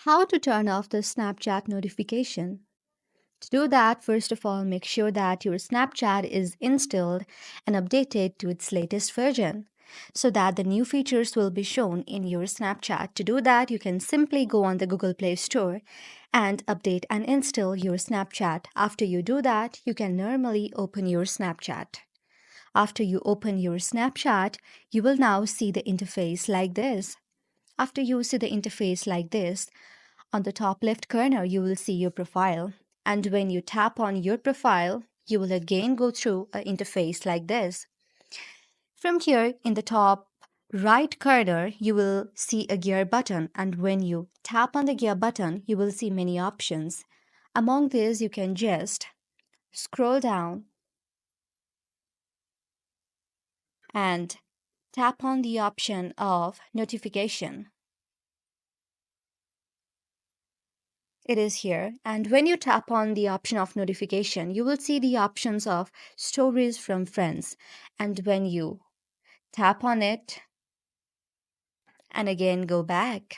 How to turn off the Snapchat notification. To do that, first of all, make sure that your Snapchat is installed and updated to its latest version so that the new features will be shown in your Snapchat. To do that, you can simply go on the Google Play Store and update and install your Snapchat. After you do that, you can normally open your Snapchat. After you open your Snapchat, you will now see the interface like this. After you see the interface like this, on the top left corner, you will see your profile. And when you tap on your profile, you will again go through an interface like this. From here, in the top right corner, you will see a gear button. And when you tap on the gear button, you will see many options. Among these, you can just scroll down and tap on the option of notification. It is here. And when you tap on the option of notification, you will see the options of stories from friends. And when you tap on it and again go back,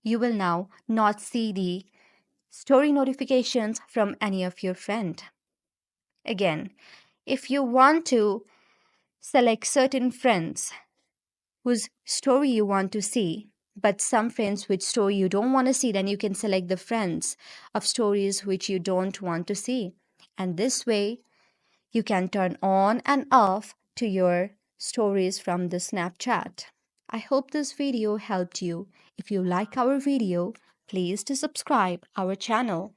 you will now not see the story notifications from any of your friend. Again, if you want to select certain friends whose story you want to see, but some friends which story you don't want to see, then you can select the friends of stories which you don't want to see. And this way, you can turn on and off to your stories from the Snapchat. I hope this video helped you. If you like our video, please to subscribe our channel.